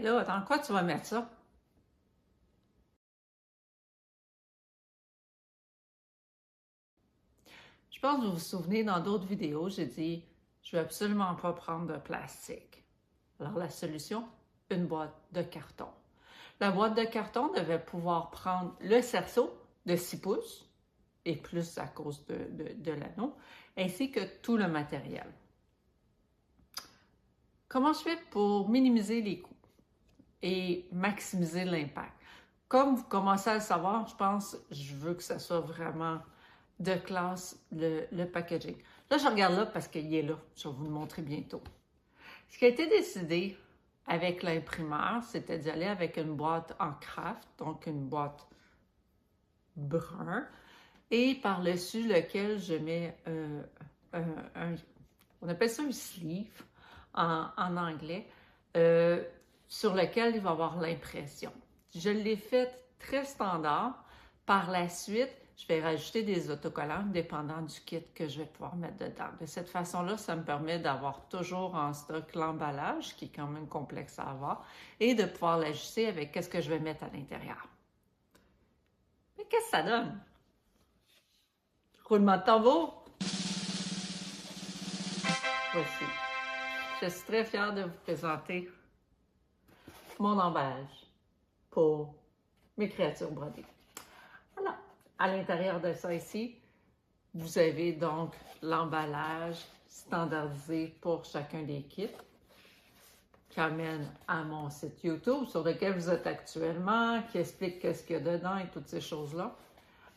Là, dans quoi tu vas mettre ça? Je pense que vous vous souvenez, dans d'autres vidéos, j'ai dit je ne veux absolument pas prendre de plastique. Alors, la solution, une boîte de carton. La boîte de carton devait pouvoir prendre le cerceau de 6 pouces, et plus à cause de l'anneau, ainsi que tout le matériel. Comment je fais pour minimiser les coûts et maximiser l'impact? Comme vous commencez à le savoir, je pense, je veux que ça soit vraiment de classe, le packaging. Là, je regarde là parce qu'il est là. Je vais vous le montrer bientôt. Ce qui a été décidé avec l'imprimeur, c'était d'y aller avec une boîte en craft, donc une boîte brun, et par-dessus lequel je mets on appelle ça un sleeve en anglais, sur lequel il va y avoir l'impression. Je l'ai fait très standard. Par la suite, je vais rajouter des autocollants dépendant du kit que je vais pouvoir mettre dedans. De cette façon-là, ça me permet d'avoir toujours en stock l'emballage, qui est quand même complexe à avoir, et de pouvoir l'ajuster avec ce que je vais mettre à l'intérieur. Mais qu'est-ce que ça donne? Roulement de tambour. Voici. Je suis très fière de vous présenter mon emballage pour mes créatures brodées. Voilà. À l'intérieur de ça ici, vous avez donc l'emballage standardisé pour chacun des kits qui amène à mon site YouTube sur lequel vous êtes actuellement, qui explique qu'est-ce qu'il y a dedans et toutes ces choses-là.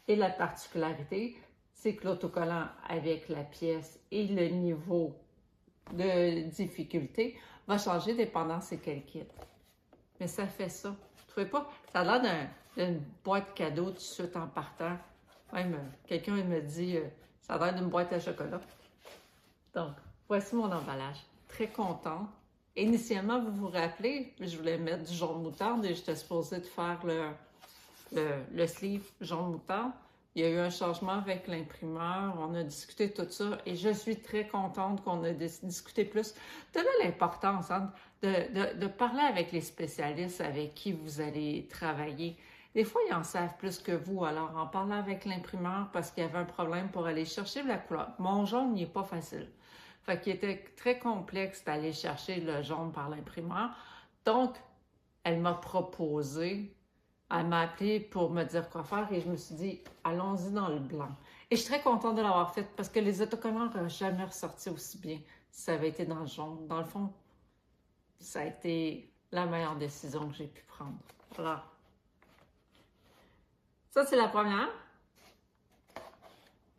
Et la particularité, c'est que l'autocollant avec la pièce et le niveau de difficulté va changer dépendant c'est quel kit. Mais ça fait ça. Vous trouvez pas? Ça a l'air d'une boîte cadeau tout de suite en partant. Même quelqu'un me dit ça a l'air d'une boîte à chocolat. Donc, voici mon emballage. Très contente. Initialement, vous vous rappelez, je voulais mettre du jaune moutarde et j'étais supposée de faire le sleeve jaune moutarde. Il y a eu un changement avec l'imprimeur, on a discuté tout ça et je suis très contente qu'on ait discuté plus. De là l'importance de parler avec les spécialistes avec qui vous allez travailler. Des fois, ils en savent plus que vous, alors en parlant avec l'imprimeur parce qu'il y avait un problème pour aller chercher la couleur. Mon jaune, il n'est pas facile. Fait qu'il était très complexe d'aller chercher le jaune par l'imprimeur. Donc, elle m'a proposé, elle m'a appelé pour me dire quoi faire et je me suis dit, allons-y dans le blanc. Et je suis très contente de l'avoir fait parce que les autocollants n'auraient jamais ressorti aussi bien si ça avait été dans le jaune. Dans le fond, ça a été la meilleure décision que j'ai pu prendre. Voilà. Ça, c'est la première.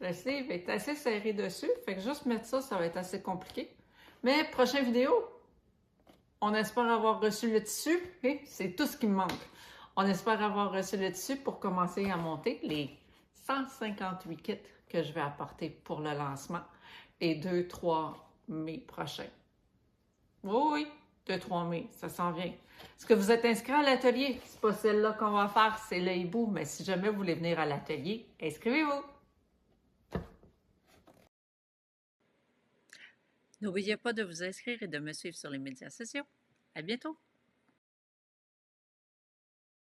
Le sleeve est assez serré dessus, fait que juste mettre ça, ça va être assez compliqué. Mais prochaine vidéo, on espère avoir reçu le tissu et c'est tout ce qui me manque. On espère avoir reçu le tissu pour commencer à monter les 158 kits que je vais apporter pour le lancement et 2-3 mai prochains. Oui, 2-3 mai, ça s'en vient. Est-ce que vous êtes inscrit à l'atelier? C'est pas celle-là qu'on va faire, c'est le hibou, mais si jamais vous voulez venir à l'atelier, inscrivez-vous. N'oubliez pas de vous inscrire et de me suivre sur les médias sociaux. À bientôt!